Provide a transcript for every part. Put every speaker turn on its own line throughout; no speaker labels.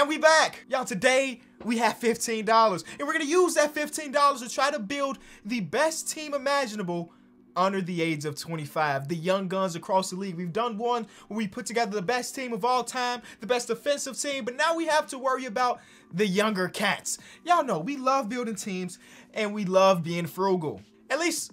And we back. Y'all, today we have $15. And we're going to use that $15 to try to build the best team imaginable under the age of 25. The young guns across the league. We've done one where we put together the best team of all time, the best offensive team, but now we have to worry about the younger cats. Y'all know we love building teams and we love being frugal. At least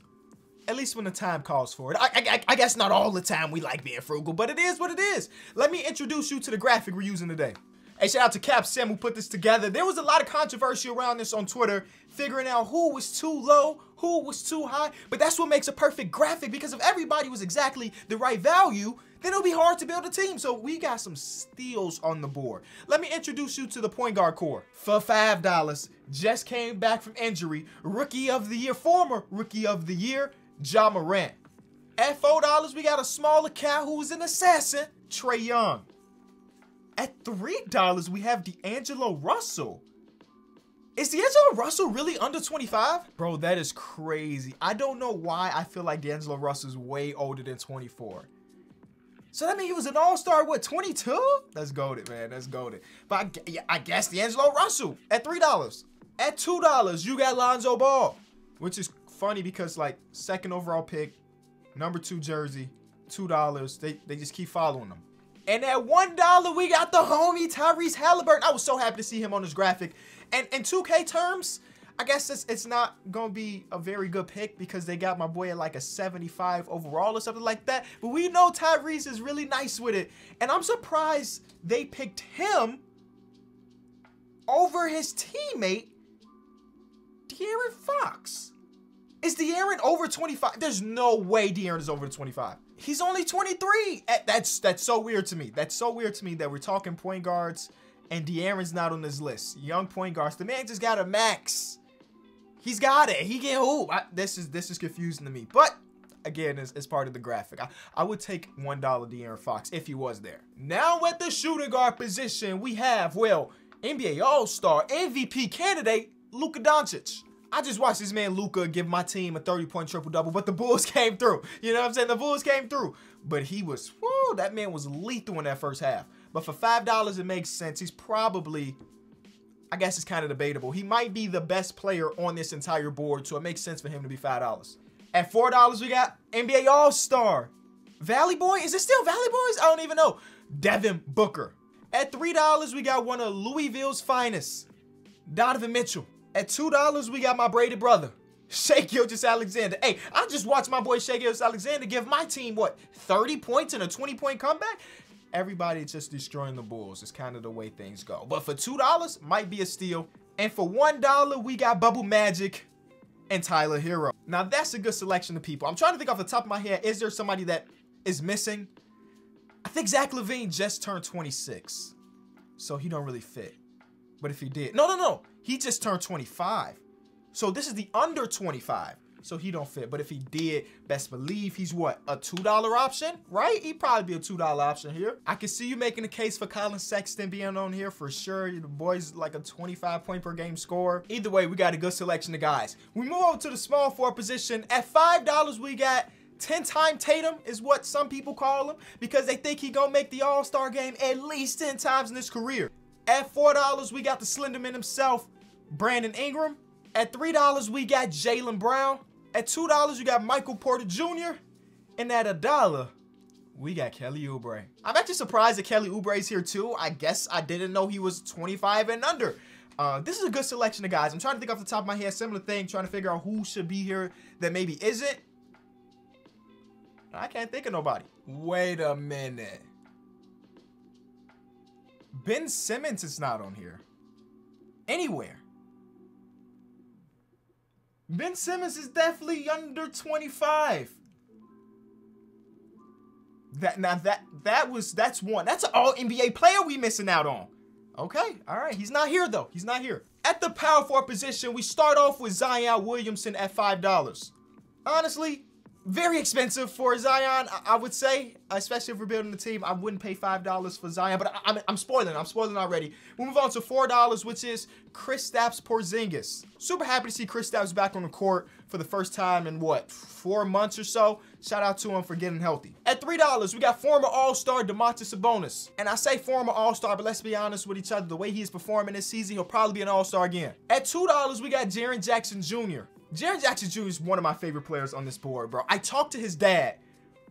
when the time calls for it. I guess not all the time we like being frugal, but it is what it is. Let me introduce you to the graphic we're using today. Hey, shout out to Cap Sam who put this together. There was a lot of controversy around this on Twitter, figuring out who was too low, who was too high. But that's what makes a perfect graphic, because if everybody was exactly the right value, then it'll be hard to build a team. So we got some steals on the board. Let me introduce you to the point guard core. For $5, just came back from injury, rookie of the year, former rookie of the year, Ja Morant. At $4, we got a smaller cat who's an assassin, Trae Young. At $3, we have D'Angelo Russell. Is D'Angelo Russell really under 25? Bro, that is crazy. I don't know why I feel like D'Angelo Russell's way older than 24. So that means he was an all-star, what, 22? That's goated, man. That's goated. But I guess D'Angelo Russell at $3. At $2, you got Lonzo Ball, which is funny because, like, second overall pick, number 2 jersey, $2. They just keep following them. And at $1, we got the homie Tyrese Halliburton. I was so happy to see him on this graphic. And in 2K terms, I guess it's not going to be a very good pick because they got my boy at like a 75 overall or something like that. But we know Tyrese is really nice with it. And I'm surprised they picked him over his teammate, De'Aaron Fox. Is De'Aaron over 25? There's no way De'Aaron is over 25. He's only 23. That's so weird to me. That's so weird to me that we're talking point guards and De'Aaron's not on this list. Young point guards. The man just got a max. He's got it. He can hoop. This is confusing to me. But again, it's part of the graphic. I would take $1 De'Aaron Fox if he was there. Now at the shooting guard position, we have, well, NBA All-Star MVP candidate Luka Doncic. I just watched this man Luka give my team a 30-point triple-double, but the Bulls came through. You know what I'm saying? The Bulls came through. But he was, whoo, that man was lethal in that first half. But for $5, it makes sense. He's probably, I guess it's kind of debatable. He might be the best player on this entire board, so it makes sense for him to be $5. At $4, we got NBA All-Star. Valley Boy? Is it still Valley Boys? I don't even know. Devin Booker. At $3, we got one of Louisville's finest, Donovan Mitchell. At $2, we got my braided brother, Shai Gilgeous-Alexander. Hey, I just watched my boy Shai Gilgeous-Alexander give my team, what, 30 points in a 20-point comeback? Everybody just destroying the Bulls. It's kind of the way things go. But for $2, might be a steal. And for $1, we got Bubble Magic and Tyler Hero. Now, that's a good selection of people. I'm trying to think off the top of my head, is there somebody that is missing? I think Zach LaVine just turned 26, so he don't really fit. But if he did, no, he just turned 25. So this is the under 25. So he don't fit. But if he did, best believe he's what, a $2 option, right? He'd probably be a $2 option here. I can see you making a case for Colin Sexton being on here for sure. The boy's like a 25 point per game scorer. Either way, we got a good selection of guys. We move over to the small forward position. At $5, we got 10-time Tatum is what some people call him because they think he gonna make the All-Star game at least 10 times in his career. At $4, we got the Slenderman himself, Brandon Ingram. At $3, we got Jaylen Brown. At $2, you got Michael Porter Jr. And at $1, we got Kelly Oubre. I'm actually surprised that Kelly Oubre's here too. I guess I didn't know he was 25 and under. This is a good selection of guys. I'm trying to think off the top of my head, similar thing, trying to figure out who should be here that maybe isn't. I can't think of nobody. Wait a minute. Ben Simmons is not on here. Anywhere. Ben Simmons is definitely under 25. That's one. That's an all NBA player we missing out on. Okay, all right. He's not here though. He's not here. At the power forward position, we start off with Zion Williamson at $5. Honestly, Very expensive for Zion, I would say, especially if we're building the team. I wouldn't pay $5 for Zion, but I'm spoiling already. We move on to $4, which is Kristaps Porzingis. Super happy to see Kristaps back on the court for the first time in, what, 4 months or so? Shout out to him for getting healthy. At $3, we got former All-Star Domantas Sabonis. And I say former All-Star, but let's be honest with each other. The way he's performing this season, he'll probably be an All-Star again. At $2, we got Jaren Jackson Jr. Jaren Jackson Jr. is one of my favorite players on this board, bro. I talked to his dad,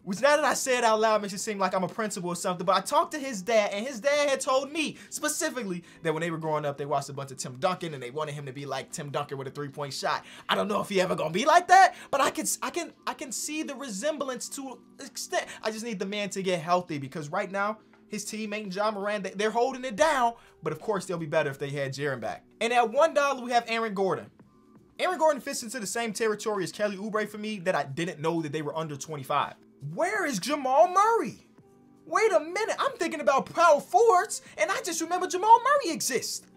which now that I say it out loud makes it seem like I'm a principal or something, but I talked to his dad, and his dad had told me specifically that when they were growing up, they watched a bunch of Tim Duncan, and they wanted him to be like Tim Duncan with a three-point shot. I don't know if he ever gonna be like that, but I can see the resemblance to an extent. I just need the man to get healthy, because right now, his teammate and John Moran, they're holding it down, but of course, they'll be better if they had Jaren back. And at $1, we have Aaron Gordon. Aaron Gordon fits into the same territory as Kelly Oubre for me, that I didn't know that they were under 25. Where is Jamal Murray? Wait a minute, I'm thinking about power forwards, and I just remember Jamal Murray exists.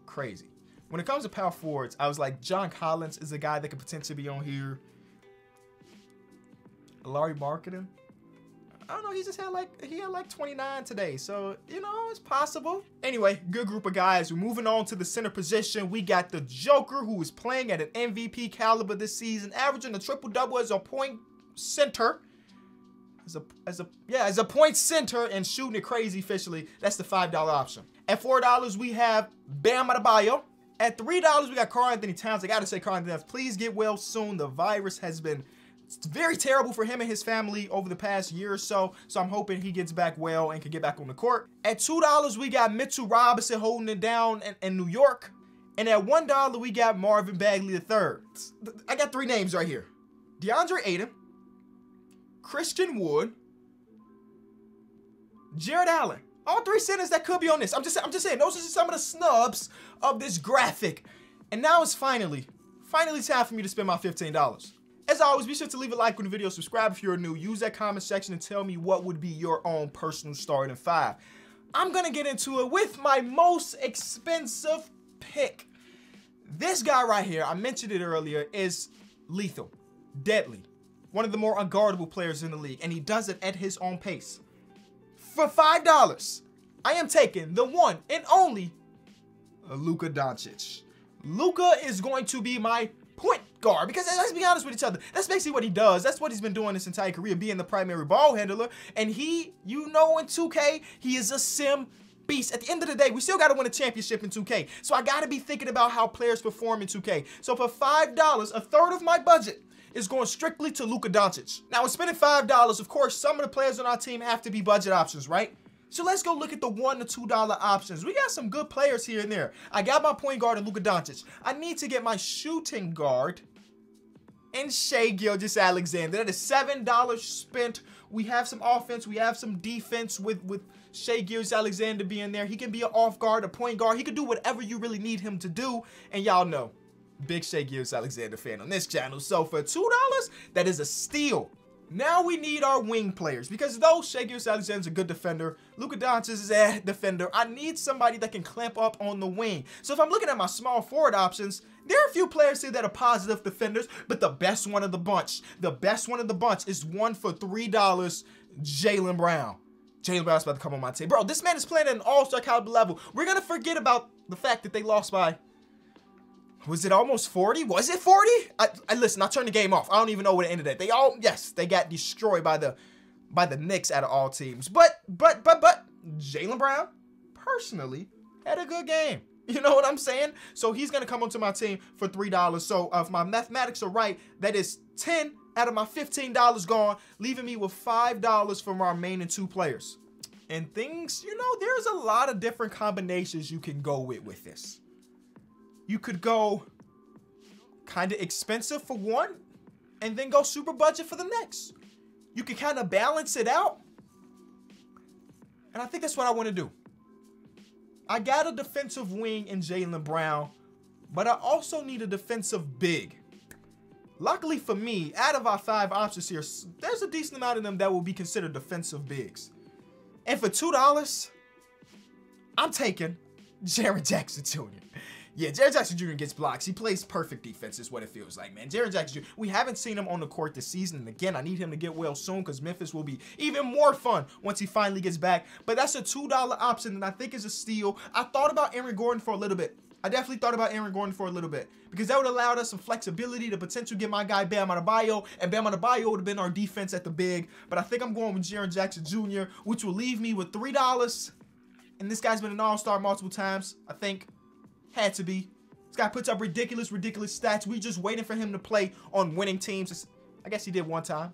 Crazy. When it comes to power forwards, I was like, John Collins is a guy that could potentially be on here. Larry Marketing. I don't know, he had like 29 today, so, you know, it's possible. Anyway, good group of guys. We're moving on to the center position. We got the Joker, who is playing at an MVP caliber this season, averaging a triple-double as a point center. As a point center and shooting it crazy officially. That's the $5 option. At $4, we have Bam Adebayo. At $3, we got Karl Anthony Towns. I gotta say, Karl Anthony Towns, please get well soon. The virus has been very terrible for him and his family over the past year or so. So I'm hoping he gets back well and can get back on the court. At $2, we got Mitchell Robinson holding it down in New York. And at $1, we got Marvin Bagley III. I got 3 names right here. DeAndre Ayton, Christian Wood, Jared Allen. All 3 centers that could be on this. I'm just saying, those are some of the snubs of this graphic. And now it's finally time for me to spend my $15. As always, be sure to leave a like on the video, subscribe if you're new, use that comment section and tell me what would be your own personal starting 5. I'm gonna get into it with my most expensive pick. This guy right here, I mentioned it earlier, is lethal, deadly, one of the more unguardable players in the league, and he does it at his own pace. For $5, I am taking the one and only Luka Doncic. Luka is going to be my point guard, because let's be honest with each other, that's basically what he does. That's what he's been doing his entire career, being the primary ball handler. And he, you know, in 2K, he is a sim beast. At the end of the day, we still got to win a championship in 2K. So I got to be thinking about how players perform in 2K. So for $5, a third of my budget is going strictly to Luka Doncic. Now, when spending $5, of course, some of the players on our team have to be budget options, right? So let's go look at the $1 to $2 options. We got some good players here and there. I got my point guard in Luka Doncic. I need to get my shooting guard in Shai Gilgeous-Alexander. That is $7 spent. We have some offense. We have some defense with Shai Gilgeous-Alexander being there. He can be an off guard, a point guard. He can do whatever you really need him to do. And y'all know, big Shai Gilgeous-Alexander fan on this channel. So for $2, that is a steal. Now we need our wing players, because though Shai Gilgeous-Alexander is a good defender, Luka Doncic is a defender, I need somebody that can clamp up on the wing. So if I'm looking at my small forward options, there are a few players here that are positive defenders, but the best one of the bunch is one for $3, Jaylen Brown. Jaylen Brown's about to come on my team. Bro, this man is playing at an all-star caliber level. We're going to forget about the fact that they lost by... Was it almost 40? Was it 40? Listen, I turned the game off. I don't even know what it ended at. They got destroyed by the Knicks out of all teams. But Jaylen Brown, personally, had a good game. You know what I'm saying? So he's going to come onto my team for $3. So if my mathematics are right, that is 10 out of my $15 gone, leaving me with $5 from our remaining 2 players. And things, you know, there's a lot of different combinations you can go with this. You could go kind of expensive for one and then go super budget for the next. You could kind of balance it out. And I think that's what I want to do. I got a defensive wing in Jaylen Brown, but I also need a defensive big. Luckily for me, out of our 5 options here, there's a decent amount of them that will be considered defensive bigs. And for $2, I'm taking Jaren Jackson Jr. Yeah, Jaren Jackson Jr. gets blocks. He plays perfect defense is what it feels like, man. Jaren Jackson Jr., we haven't seen him on the court this season. And again, I need him to get well soon because Memphis will be even more fun once he finally gets back. But that's a $2 option that I think is a steal. I thought about Aaron Gordon for a little bit. I definitely thought about Aaron Gordon for a little bit because that would allow us some flexibility to potentially get my guy Bam Adebayo, and Bam Adebayo would have been our defense at the big. But I think I'm going with Jaren Jackson Jr., which will leave me with $3. And this guy's been an all-star multiple times, I think. Had to be. This guy puts up ridiculous stats. We just waiting for him to play on winning teams. I guess he did one time.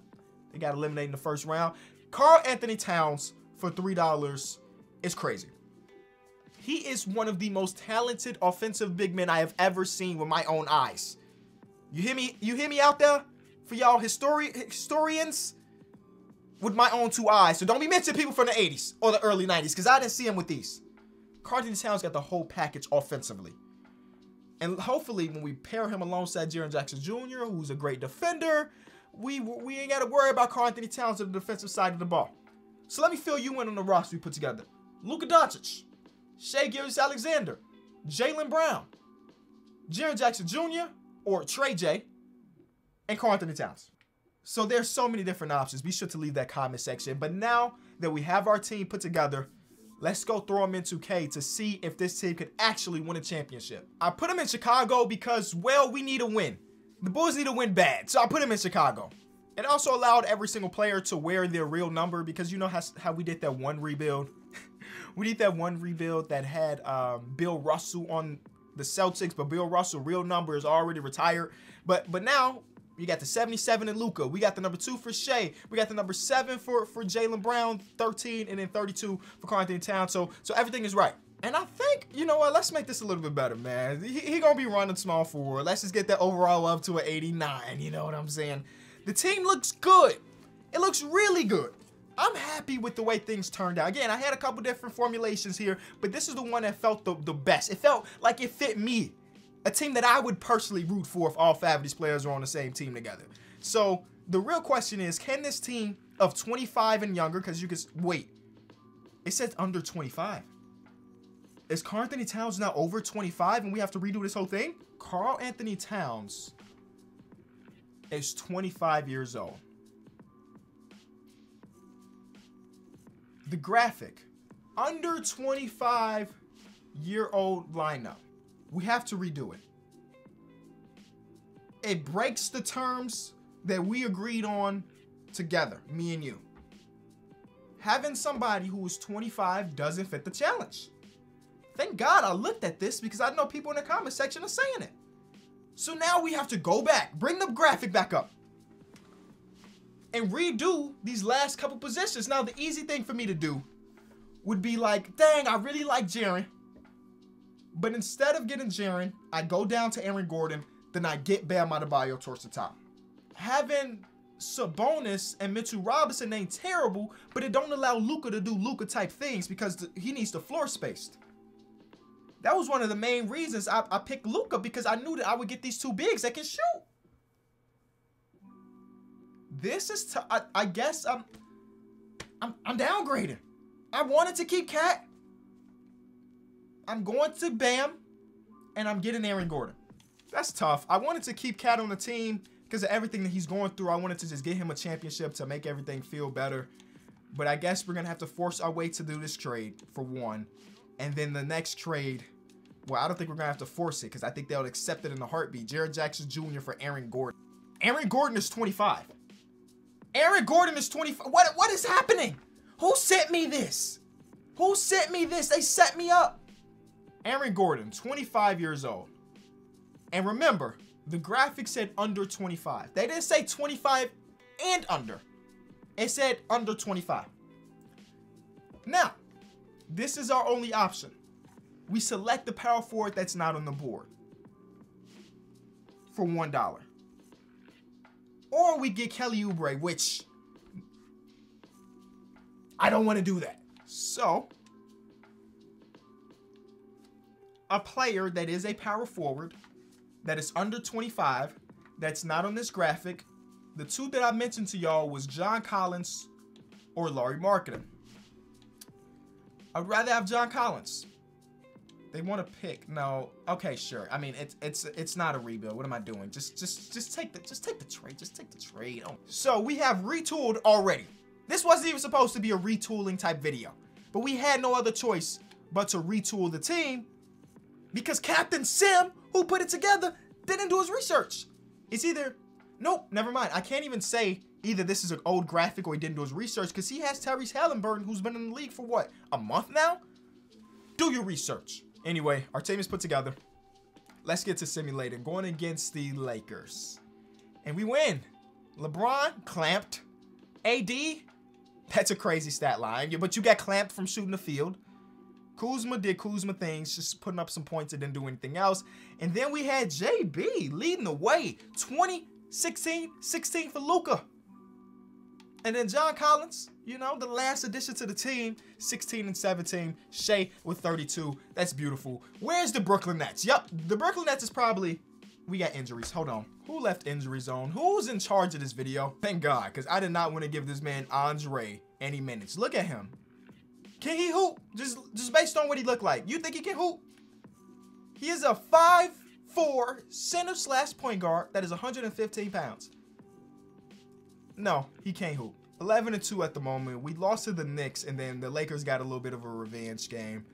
They got eliminated in the first round. Karl Anthony Towns for $3 is crazy. He is one of the most talented offensive big men I have ever seen with my own eyes. You hear me? You hear me out there? For y'all historians with my own two eyes. So don't be mentioning people from the 80s or the early 90s because I didn't see him with these. Karl Anthony Towns got the whole package offensively. And hopefully when we pair him alongside Jaren Jackson Jr., who's a great defender, we ain't got to worry about Karl Anthony Towns on the defensive side of the ball. So let me fill you in on the roster we put together. Luka Doncic, Shai Gilgeous-Alexander, Jaylen Brown, Jaren Jackson Jr., or Trey J, and Karl Anthony Towns. So there's so many different options. Be sure to leave that comment section. But now that we have our team put together, let's go throw them in 2K to see if this team could actually win a championship. I put them in Chicago because, well, we need a win. The Bulls need to win bad, so I put them in Chicago. It also allowed every single player to wear their real number because you know how we did that one rebuild? We did that one rebuild that had Bill Russell on the Celtics, but Bill Russell real number is already retired. But now you got the 77 in Luka. We got the number 2 for Shai. We got the number 7 for Jaylen Brown, 13, and then 32 for Karl Anthony Towns. So everything is right. And I think, you know what, let's make this a little bit better, man. He gonna be running small forward. Let's just get that overall up to an 89, you know what I'm saying? The team looks good. It looks really good. I'm happy with the way things turned out. Again, I had a couple different formulations here, but this is the one that felt the best. It felt like it fit me. A team that I would personally root for if all 5 of these players are on the same team together. So the real question is, can this team of 25 and younger, because you can, wait, it says under 25. Is Karl Anthony Towns now over 25 and we have to redo this whole thing? Karl Anthony Towns is 25 years old. The graphic, under 25-year-old lineup. We have to redo it. It breaks the terms that we agreed on together, me and you. Having somebody who is 25 doesn't fit the challenge. Thank God I looked at this because I know people in the comment section are saying it. So now we have to go back, bring the graphic back up, and redo these last couple positions. Now, the easy thing for me to do would be like, dang, I really like Jaren. But instead of getting Jaren, I go down to Aaron Gordon, then I get Bam Adebayo towards the top. Having Sabonis and Mitchell Robinson ain't terrible, but it don't allow Luka to do Luka type things because he needs the floor spaced. That was one of the main reasons I picked Luka, because I knew that I would get these 2 bigs that can shoot. This is, I guess I'm downgrading. I wanted to keep Cat. I'm going to Bam, and I'm getting Aaron Gordon. That's tough. I wanted to keep Cat on the team because of everything that he's going through. I wanted to just get him a championship to make everything feel better. But I guess we're going to have to force our way to do this trade, for one. And then the next trade, well, I don't think we're going to have to force it because I think they'll accept it in a heartbeat. Jaren Jackson Jr. for Aaron Gordon. Aaron Gordon is 25. Aaron Gordon is 25. What is happening? Who sent me this? Who sent me this? They set me up. Aaron Gordon, 25 years old. And remember, the graphic said under 25. They didn't say 25 and under. It said under 25. Now, this is our only option. We select the power forward that's not on the board for $1. Or we get Kelly Oubre, which I don't want to do that. So, a player that is a power forward, that is under 25, that's not on this graphic. The 2 that I mentioned to y'all was John Collins or Lauri Markkanen. I'd rather have John Collins. They want to pick. No. Okay, sure. I mean, it's not a rebuild. What am I doing? Just take the trade. Just take the trade. Oh. So we have retooled already. This wasn't even supposed to be a retooling type video, but we had no other choice but to retool the team because Captain Sim, who put it together, didn't do his research. It's either, nope, never mind. I can't even say either this is an old graphic or he didn't do his research because he has Tyrese Halliburton, who's been in the league for what, a month now? Do your research. Anyway, our team is put together. Let's get to simulating. Going against the Lakers. And we win. LeBron clamped. AD, that's a crazy stat line. But you got clamped from shooting the field. Kuzma did Kuzma things, just putting up some points and didn't do anything else. And then we had JB leading the way. 20, 16, 16 for Luka. And then John Collins, you know, the last addition to the team, 16 and 17. Shea with 32. That's beautiful. Where's the Brooklyn Nets? Yep, the Brooklyn Nets is probably... We got injuries. Hold on. Who left injury zone? Who's in charge of this video? Thank God, because I did not want to give this man Andre any minutes. Look at him. Can he hoop? Just based on what he looked like. You think he can hoop? He is a 5'4" center/point guard that is 115 pounds. No, he can't hoop. 11-2 at the moment. We lost to the Knicks, and then the Lakers got a little bit of a revenge game.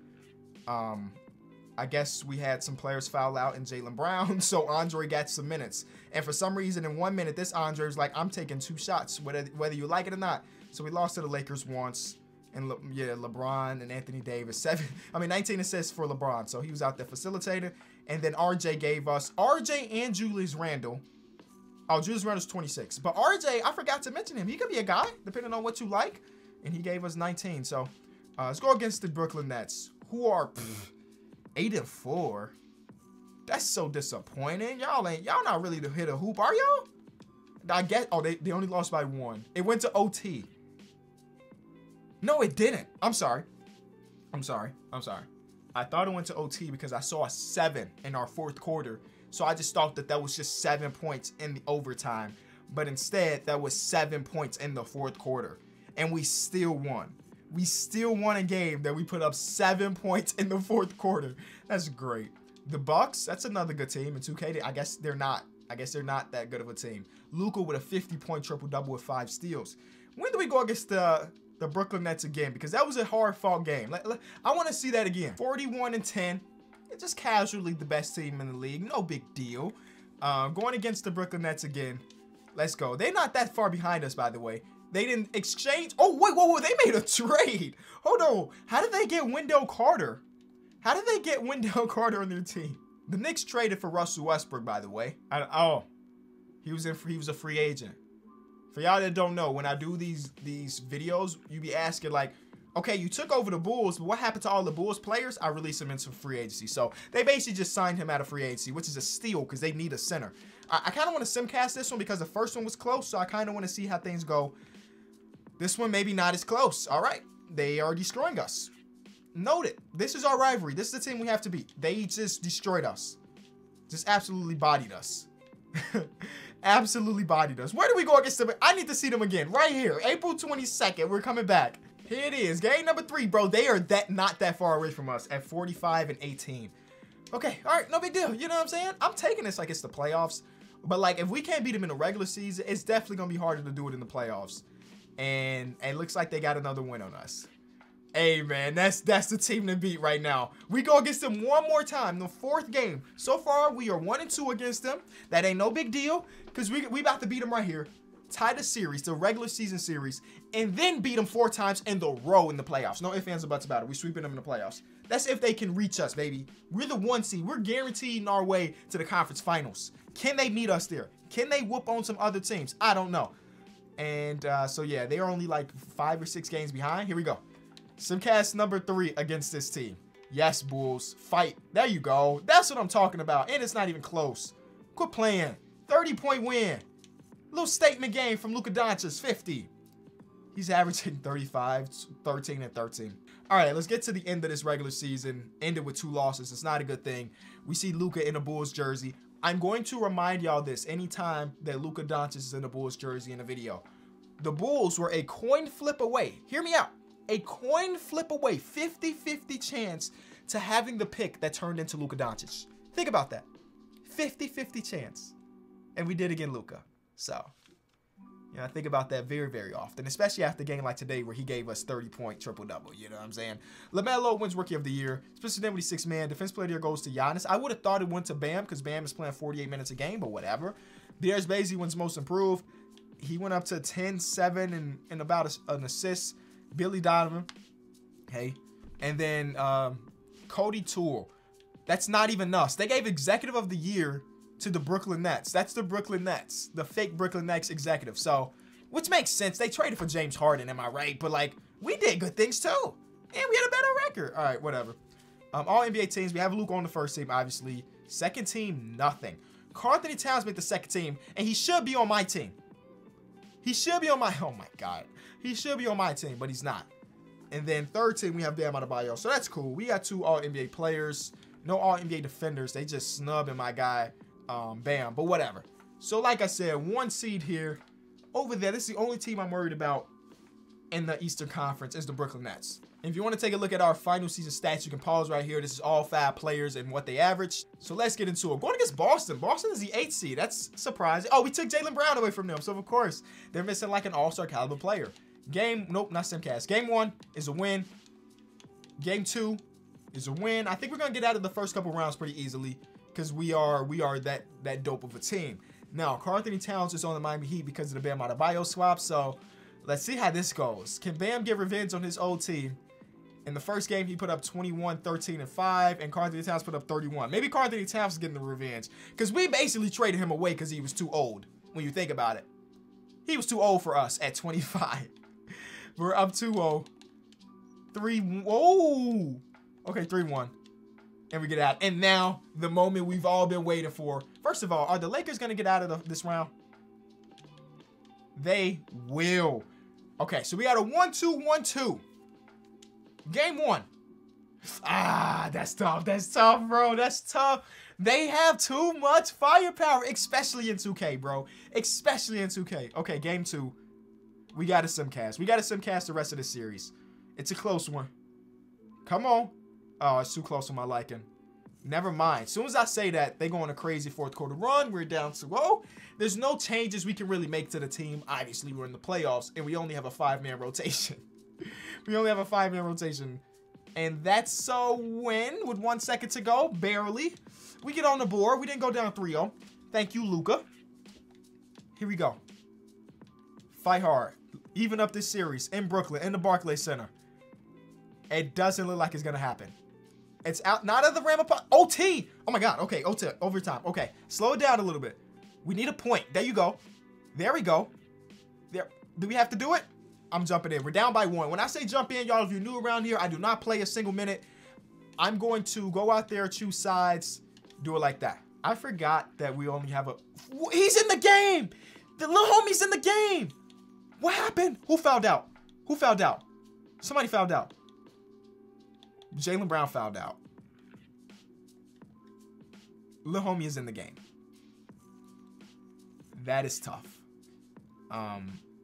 I guess we had some players foul out in Jaylen Brown, so Andre got some minutes. And for some reason, in 1 minute, this Andre was like, I'm taking 2 shots, whether you like it or not. So we lost to the Lakers once. And yeah, LeBron and Anthony Davis, 19 assists for LeBron. So he was out there facilitating. And then RJ gave us, RJ and Julius Randle. Oh, Julius Randle's 26. But RJ, I forgot to mention him. He could be a guy, depending on what you like. And he gave us 19. So let's go against the Brooklyn Nets, who are 8-4. That's so disappointing. Y'all not really to hit a hoop, are y'all? I guess, oh, they only lost by 1. It went to OT. No, it didn't. I'm sorry. I thought it went to OT because I saw a 7 in our 4th quarter. So I just thought that was just 7 points in the overtime. But instead, that was 7 points in the 4th quarter. And we still won. We still won a game that we put up 7 points in the 4th quarter. That's great. The Bucks, that's another good team. In 2K, I guess they're not that good of a team. Luka with a 50-point triple-double with 5 steals. When do we go against the Brooklyn Nets again? Because that was a hard-fought game. I want to see that again. 41-10. It's just casually the best team in the league. No big deal. Going against the Brooklyn Nets again. Let's go. They're not that far behind us, by the way. They didn't exchange. Oh, wait, whoa. They made a trade. Hold on. How did they get Wendell Carter? How did they get Wendell Carter on their team? The Knicks traded for Russell Westbrook, by the way. He was a free agent. For y'all that don't know, when I do these videos, you be asking like, okay, you took over the Bulls, but what happened to all the Bulls players? I released them into free agency. So they basically just signed him out of free agency, which is a steal because they need a center. I kind of want to simcast this one because the first one was close, so I kind of want to see how things go. This one maybe not as close. All right, they are destroying us. Note it. This is our rivalry. This is the team we have to beat. They just destroyed us. Just absolutely bodied us. Absolutely bodied us. Where do we go against them? I need to see them again. Right here. April 22nd. We're coming back. Here it is. Game number 3, bro. They are not that far away from us at 45-18. Okay. All right. No big deal. You know what I'm saying? I'm taking this like it's the playoffs. But like if we can't beat them in the regular season, it's definitely going to be harder to do it in the playoffs. And it looks like they got another win on us. Hey, man, that's the team to beat right now. We go against them one more time, the 4th game. So far, we are 1-2 against them. That ain't no big deal because we about to beat them right here. Tie the series, the regular season series, and then beat them 4 times in the row in the playoffs. No ifs, ands, or buts about it. We're sweeping them in the playoffs. That's if they can reach us, baby. We're the 1 seed. We're guaranteeing our way to the conference finals. Can they meet us there? Can they whoop on some other teams? I don't know. And so, yeah, they are only like 5 or 6 games behind. Here we go. Simcast number 3 against this team. Yes, Bulls. Fight. There you go. That's what I'm talking about. And it's not even close. Quit playing. 30-point win. Little statement game from Luka Doncic. 50. He's averaging 35, 13, and 13. All right, let's get to the end of this regular season. Ended with 2 losses. It's not a good thing. We see Luka in a Bulls jersey. I'm going to remind y'all this anytime that Luka Doncic is in a Bulls jersey in a video. The Bulls were a coin flip away. Hear me out. A coin flip away, 50-50 chance to having the pick that turned into Luka Doncic. Think about that. 50-50 chance. And we did again, Luka. So, you know, I think about that very, very often, especially after a game like today where he gave us 30-point triple-double. You know what I'm saying? LaMelo wins Rookie of the Year, especially then when he's 6 man. Defense Player of the Year goes to Giannis. I would have thought it went to Bam because Bam is playing 48 minutes a game, but whatever. Darius Bazley wins Most Improved. He went up to 10, 7, and about an assist. Billy Donovan. Hey. And then Cody Toole. That's not even us. They gave Executive of the Year to the Brooklyn Nets. That's the Brooklyn Nets. The fake Brooklyn Nets executive. So, which makes sense. They traded for James Harden, am I right? But, like, we did good things, too. And we had a better record. All right, whatever. All NBA teams. We have Luke on the first team, obviously. Second team, nothing. Karl-Anthony Towns made the second team, and he should be on my team. He should be on my... Oh, my God. He should be on my team, but he's not. And then third team, we have Bam Adebayo. So, that's cool. We got 2 All-NBA players. No All-NBA defenders. They just snubbing my guy, Bam. But whatever. So, like I said, 1 seed here. Over there, this is the only team I'm worried about in the Eastern Conference is the Brooklyn Nets. If you want to take a look at our final season stats, you can pause right here. This is all 5 players and what they averaged. So let's get into it. Going against Boston. Boston is the 8th seed. That's surprising. Oh, we took Jaylen Brown away from them. So, of course, they're missing like an all-star caliber player. Nope, not Simcast. Game 1 is a win. Game 2 is a win. I think we're going to get out of the first couple rounds pretty easily because we are that dope of a team. Now, Karl-Anthony Towns is on the Miami Heat because of the Bam Adebayo swap. So, let's see how this goes. Can Bam get revenge on his old team? In the first game, he put up 21, 13, and 5, and Karl-Anthony Towns put up 31. Maybe Karl-Anthony Towns is getting the revenge because we basically traded him away because he was too old when you think about it. He was too old for us at 25. We're up 2-0. 3-1. Oh! Okay, 3-1. And we get out. And now, the moment we've all been waiting for. First of all, are the Lakers going to get out of this round? They will. Okay, so we got a 1-2, 1-2. Game 1. Ah, that's tough. That's tough, bro. That's tough. They have too much firepower, especially in 2K, bro. Especially in 2K. Okay, game 2. We got a simcast. We got a simcast the rest of the series. It's a close one. Come on. Oh, it's too close for my liking. Never mind. As soon as I say that, they go on a crazy fourth quarter run. We're down 2-0. There's no changes we can really make to the team. Obviously, we're in the playoffs, and we only have a 5-man rotation. We only have a 5-man rotation. And that's a win with 1 second to go. Barely. We get on the board. We didn't go down 3-0. Thank you, Luka. Here we go. Fight hard. Even up this series in Brooklyn, in the Barclays Center. It doesn't look like it's going to happen. It's out, not at the rim. OT. Oh, my God. Okay, OT. Overtime. Okay, slow it down a little bit. We need a point. There you go. There we go. There. Do we have to do it? I'm jumping in. We're down by 1. When I say jump in, y'all, if you're new around here, I do not play a single minute. I'm going to go out there, choose sides, do it like that. I forgot that we only have a... He's in the game! The little homie's in the game! What happened? Who fouled out? Who fouled out? Somebody fouled out. Jaylen Brown fouled out. Little homie is in the game. That is tough.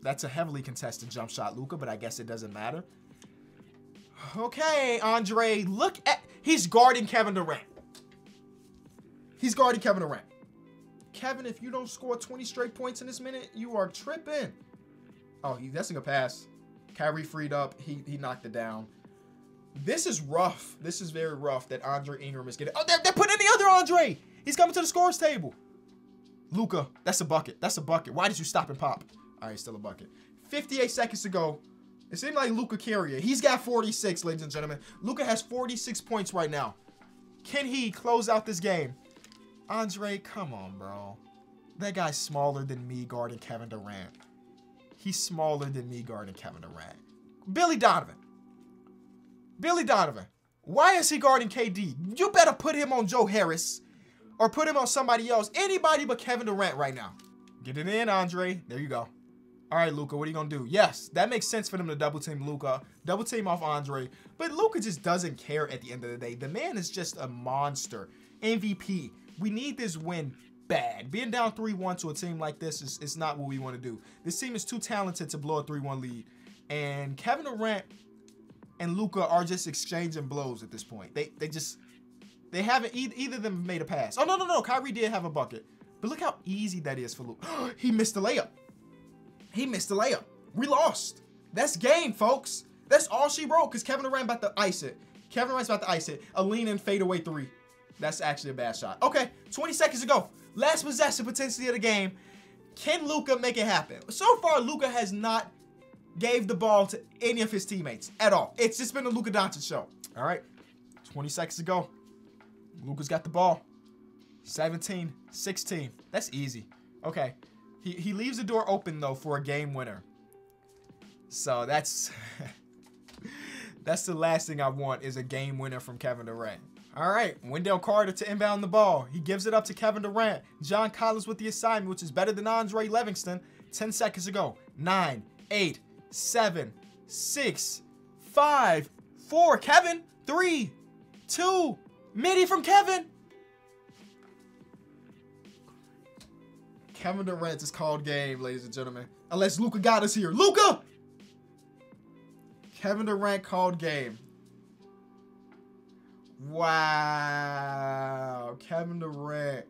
That's a heavily contested jump shot, Luka, but I guess it doesn't matter. Okay, Andre, look at... He's guarding Kevin Durant. He's guarding Kevin Durant. Kevin, if you don't score 20 straight points in this minute, you are tripping. Oh, that's a good pass. Kyrie freed up. He knocked it down. This is rough. This is very rough that Andre Ingram is getting... Oh, they're putting in the other Andre. He's coming to the scores table. Luka, that's a bucket. That's a bucket. Why did you stop and pop? All right, still a bucket. 58 seconds to go. It seemed like Luka Carrier. He's got 46, ladies and gentlemen. Luka has 46 points right now. Can he close out this game? Andre, come on, bro. That guy's smaller than me guarding Kevin Durant. He's smaller than me guarding Kevin Durant. Billy Donovan. Billy Donovan. Why is he guarding KD? You better put him on Joe Harris or put him on somebody else. Anybody but Kevin Durant right now. Get it in, Andre. There you go. All right, Luka, what are you going to do? Yes, that makes sense for them to double team Luka. Double team off Andre. But Luka just doesn't care at the end of the day. The man is just a monster. MVP. We need this win bad. Being down 3-1 to a team like this is not what we want to do. This team is too talented to blow a 3-1 lead. And Kevin Durant, and Luka are just exchanging blows at this point. They haven't, either of them made a pass. Oh, no. Kyrie did have a bucket. But look how easy that is for Luka. He missed the layup. He missed the layup. We lost. That's game, folks. That's all she wrote because Kevin Durant about to ice it. Kevin Durant's about to ice it. A lean and fade away 3. That's actually a bad shot. Okay, 20 seconds to go. Last possession potentially of the game. Can Luka make it happen? So far, Luka has not gave the ball to any of his teammates at all. It's just been a Luka Doncic show. All right, 20 seconds to go. Luka's got the ball. 17, 16. That's easy. Okay, he leaves the door open, though, for a game winner. So that's that's the last thing I want is a game winner from Kevin Durant. All right, Wendell Carter to inbound the ball. He gives it up to Kevin Durant. John Collins with the assignment, which is better than Andre Livingston. 10 seconds to go. 9, 8, 7, 6, 5, 4. Kevin. 3, 2. Midi from Kevin. Kevin Durant is called game, ladies and gentlemen. Unless Luka got us here. Luka! Kevin Durant called game. Wow. Kevin Durant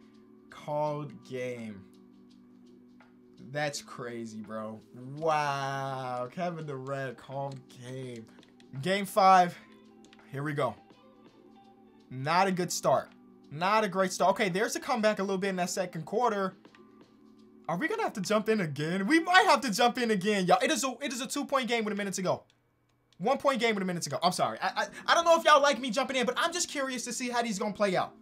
called game. That's crazy, bro. Wow. Kevin Durant called game. Game 5. Here we go. Not a good start. Not a great start. Okay, there's a comeback a little bit in that second quarter. Are we going to have to jump in again? We might have to jump in again, y'all. It is a 2-point game with a minute to go. 1-point game with a minute to go. I'm sorry. I don't know if y'all like me jumping in, but I'm just curious to see how these going to play out.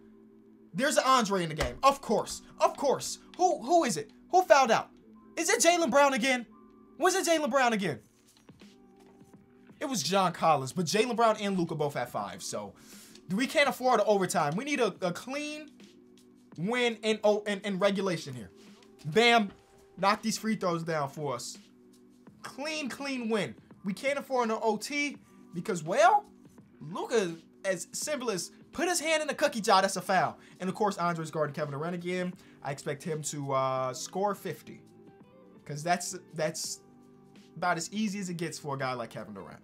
There's an Andre in the game. Of course. Of course. Who is it? Who fouled out? Is it Jaylen Brown again? Was it Jaylen Brown again? It was John Collins, but Jaylen Brown and Luka both at 5, so we can't afford an overtime. We need a clean win in regulation here. Bam. Knock these free throws down for us. Clean win. We can't afford an OT because, well, Luka, as simple as put his hand in the cookie jar, that's a foul. And, of course, Andre's guarding Kevin Durant again. I expect him to score 50 because that's about as easy as it gets for a guy like Kevin Durant.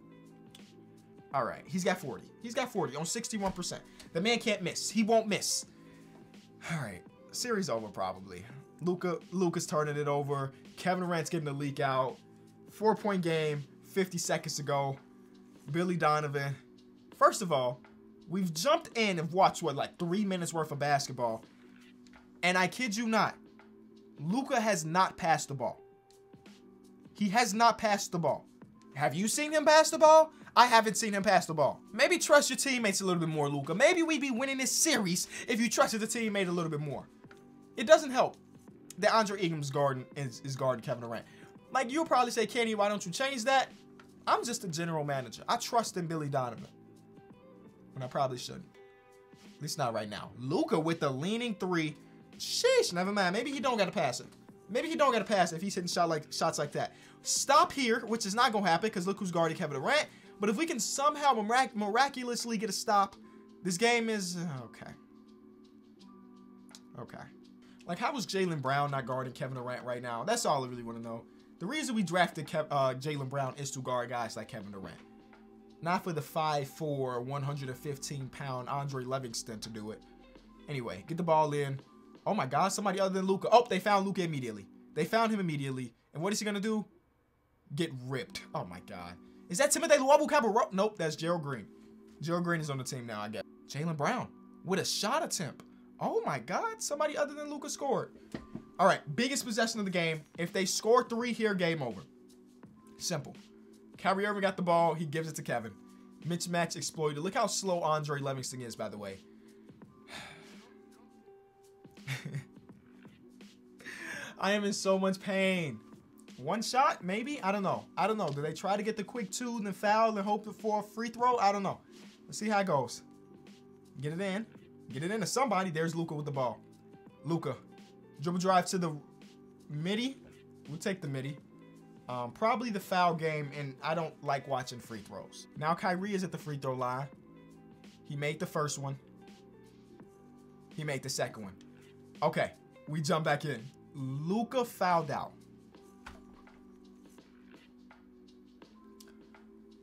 All right, he's got 40. He's got 40 on 61%. The man can't miss. He won't miss. All right, series over probably. Luka's turning it over. Kevin Durant's getting the leak out. 4-point game. 50 seconds to go. Billy Donovan. First of all, we've jumped in and watched, like 3 minutes worth of basketball. And I kid you not, Luka has not passed the ball. He has not passed the ball. Have you seen him pass the ball? I haven't seen him pass the ball. Maybe trust your teammates a little bit more, Luka. Maybe we'd be winning this series if you trusted the teammate a little bit more. It doesn't help that Andre Ingram's guarding is guarding Kevin Durant. Like, you'll probably say, Kenny, why don't you change that? I'm just a general manager. I trust in Billy Donovan. When I probably shouldn't. At least not right now. Luka with the leaning 3. Sheesh, never mind. Maybe he don't got to pass it. Maybe he don't got to pass it if he's hitting shots like that. Stop here, which is not going to happen because look who's guarding Kevin Durant. But if we can somehow miraculously get a stop, this game is okay. Okay. Like, how was Jaylen Brown not guarding Kevin Durant right now? That's all I really want to know. The reason we drafted Jaylen Brown is to guard guys like Kevin Durant. Not for the 5'4", 115-pound Andre Livingston to do it. Anyway, get the ball in. Oh, my God, somebody other than Luka. Oh, they found Luka immediately. They found him immediately. And what is he going to do? Get ripped. Oh, my God. Is that Timothy Luwawu-Cabarrot? Nope, that's Gerald Green. Gerald Green is on the team now, I guess. Jaylen Brown with a shot attempt. Oh, my God. Somebody other than Luka scored. All right, biggest possession of the game. If they score 3 here, game over. Simple. Kyrie Irving got the ball. He gives it to Kevin. Mismatch exploited. Look how slow Andre Livingston is, by the way. I am in so much pain. 1 shot, maybe? I don't know. I don't know. Do they try to get the quick 2 and then foul and hope for a free throw? I don't know. Let's see how it goes. Get it in. Get it into somebody. There's Luka with the ball. Luka. Dribble drive to the midi. We'll take the midi. Probably the foul game, and I don't like watching free throws. Now Kyrie is at the free throw line. He made the first one. He made the second one. Okay, we jump back in. Luka fouled out.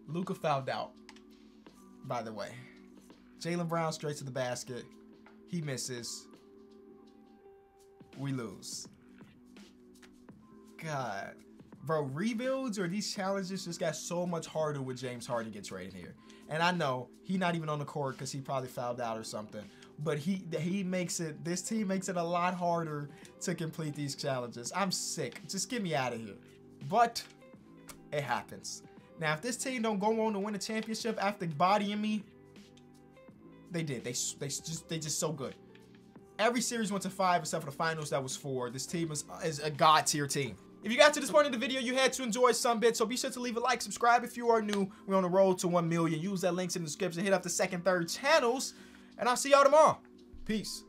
Luka fouled out. by the way. Jaylen Brown straight to the basket. He misses. We lose. God. Bro, rebuilds or these challenges just got so much harder with James Harden gets traded here. And I know he's not even on the court because he probably fouled out or something. But he makes it, this team makes it a lot harder to complete these challenges. I'm sick. Just get me out of here. But it happens. Now, if this team don't go on to win a championship after bodying me, they did. They just so good. Every series went to 5 except for the finals that was 4. This team is a god tier team. If you got to this point in the video, you had to enjoy some bit, so be sure to leave a like, subscribe if you are new. We're on the road to 1 million. Use that link in the description. Hit up the second, third channels, and I'll see y'all tomorrow. Peace.